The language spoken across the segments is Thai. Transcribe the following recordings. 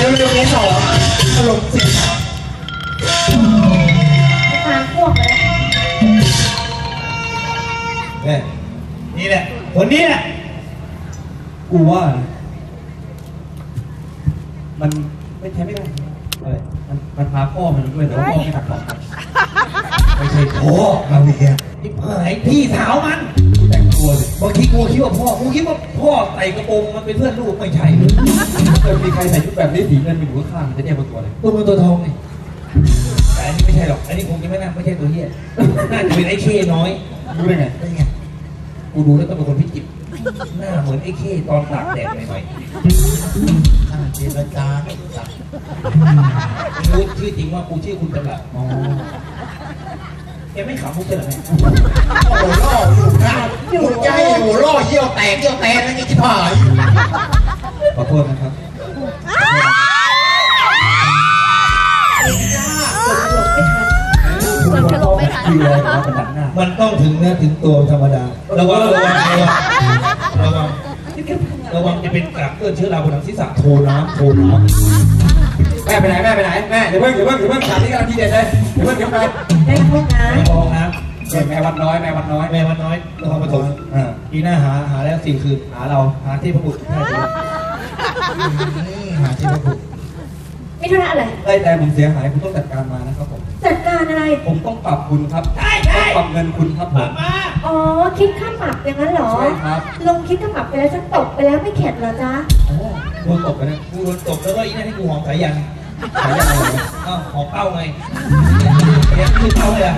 เร็วๆนี้สองอารมณ์สิทางพวกเลยนี่แหละคนนี้แหละกูว่ามันไม่ใช่ไม่ได้อะไรมันพาพ่อมันด้วยแต่ว่าพ่อไม่ตัดต่อไม่ใช่พ่อมาเมียนี่เผยพี่สาวมันแต่งตัวเลยบางทีกูคิดว่าพ่อใส่กระโปรงมันเป็นเพื่อนลูกไม่ใช่เลยถ้ามีใครใส่ชุดแบบนี้สีเงินเป็นหัวข้างจะเรียกว่าตัวอะไรตัวทองไงแต่อันนี้ไม่ใช่หรอกอันนี้คงจะไม่น่าไม่ใช่ตัวเหี้ยน่าจะเป็นไอ้เคน้อยรู้ได้ไงกูดูแล้วก็เป็นคนพิจิตรหน้าเหมือนไอ้เคตอนตากแดดใหม่ๆเจรจาไม่ตัดรู้ชื่อจริงว่ากูชื่อคุณจำหลัดแกไม่ขำมุกเลยเหรอเนี่ยโอ้ล่ออยู่นะอยู่ใจโอ้ล่อเหี้ยวแตกแล้วนี่จิ๋วหายขอโทษนะครับมันต้องถึงเนื้อถึงตัวธรรมดาระวังจะเป็นกระเพื่อนเชื้อราบนหนังศีรษะโทน้ำแม่ไปไหนแม่เดี๋ยวเพิ่งถามที่กำลังทีเด็ดเลยเดี๋ยวเพิ่งไปได้ห้องน้ำแม่วัดน้อยนครปฐมปีหน้าหาแล้ว4 คืนหาที่พระบุตรหาที่พระบุตรไม่ธุระอะไรได้แต่ผมเสียหายผมต้องจัดการมานะครับผมจัดการอะไรผมต้องปรับคุณครับต้องปรับเงินคุณครับผมอ๋อคิดค่าปรับอย่างนั้นเหรอใช่ครับลงคิดค่าปรับไปแล้วฉันตกไปแล้วไม่เข็ดเหรอจ๊ะโดนตกไปนะกูโดนตกแล้วก็อีนั่นให้กูหอมสายยันอะไรหอมเป้าไงเนี่ยคือเป้าเลยอะ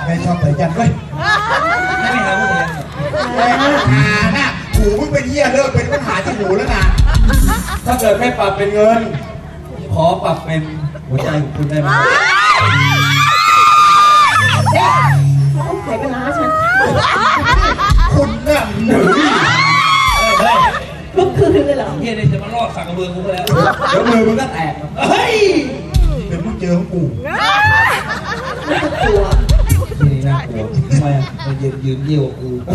ไม่ชอบสายยันเว้ยไม่หาผู้เรียนหาน่ะหูมึงเป็นเหี้ยเลิกเป็นปัญหาที่หูแล้วนะถ้าเกิดไม่ปรับเป็นเงินขอปรับเป็นหัวใจของคุณได้ไหมใส่เป็นล้าฉันคุณน่ะลุกคืนเลยเหรอเฮียเนี่ยจะมาลอดสักกระเบือกูแล้วเดี๋ยวมือมึงก็แตกเฮ้ยเดี๋ยวมึงเจอของกูตัวนี่น่ากลัวทำไมอ่ะมายืนเยี่ยวกูท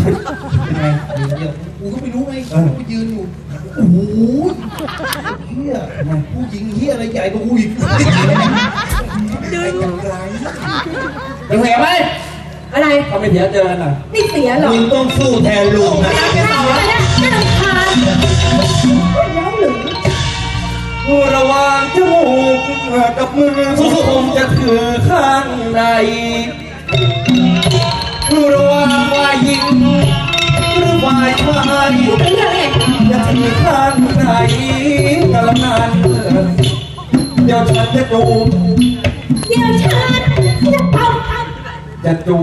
ำไมยืนเยี่ยวกูก็ไม่รู้ไงกูยืนอยู่โอ้โหเฮียผู้หญิงเฮียอะไรใหญ่กว่ากูอีกยืนอย่างไรยังไงไหมอะไรเขาไม่เสียเจอกันอ่ะไม่เสียหรอกมึงต้องสู้แทนลุงนะไม่ต้องทานแล้วหรือระหว่างจมูกกับมือผมจะถือข้างในระหว่างฝ่ายหญิงหรือฝ่ายชายจะถือข้างไหนกันละนั้นเดี๋ยวฉันจะจูบจะจู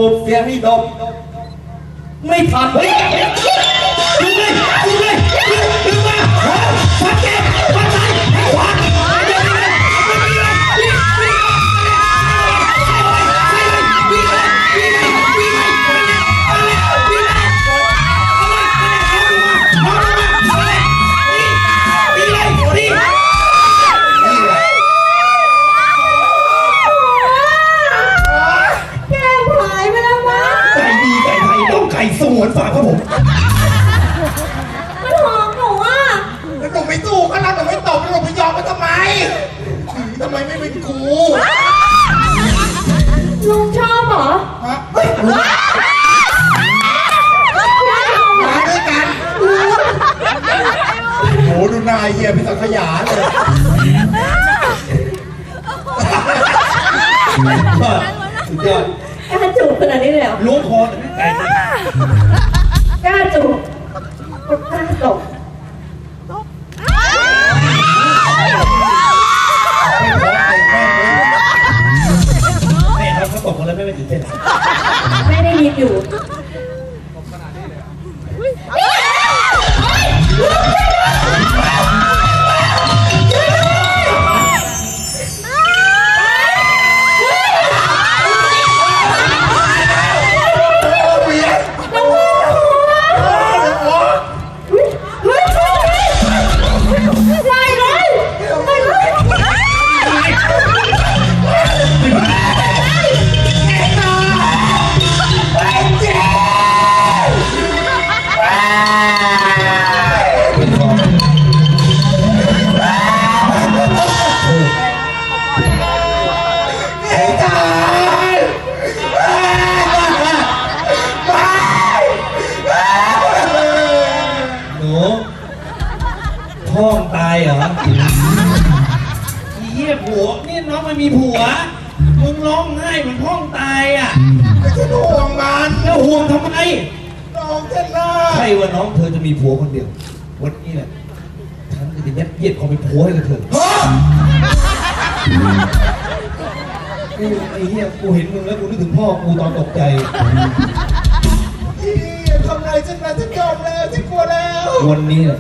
บเสียให้ดมไม่ทันเฮ้ยดูเลยดูมาฟันแกฟันซ้ายขวาสงวนฝากครับผมมันหอมหนูอ่ะแล้วหนูไม่สู้ก็แล้วหนูไม่ตบแล้วหนูไม่ยอมมันทำไมไม่เป็นกูลุงชอบเหรอฮะเฮ้ยมาด้วยกันโหดูนายเฮียเป็นสังขยาเลยสุดยอดกล้าจูบขนาดนี้เลยเหรอล้วงคอแต่ไม่ไกลกล้าจูบกล้าตบแม่ครับเขาตกมาแล้วไม่ตื่นเต้นไม่ได้ยินอยู่ พ่องตายเหรอเหี้ยผัวนี่น้องมันมีผัวมึงร้องไห้เหมือนพ่องตายอ่ะ ก็จะห่วงมัน แล้วห่วงทำไม น้องเท่น่า ใช่ว่าน้องเธอจะมีผัวคนเดียววันนี้แหละฉันจะยัดเยียดความเป็นผัวให้กับเธอไอ้เหี้ยกูเห็นมึงแล้วกูนึกถึงพ่อกูตอนตกใจ พี่ทำไงฉันนะฉันยอมแล้วฉันกลัวแล้ว วันนี้แหละ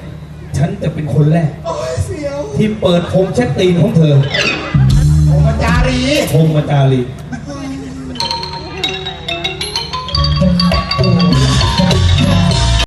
ฉันจะเป็นคนแรก โอ้ยเสียว ที่เปิดโคมเช็ดตีนของเธอ โอ้มาจารี โคมมาจารี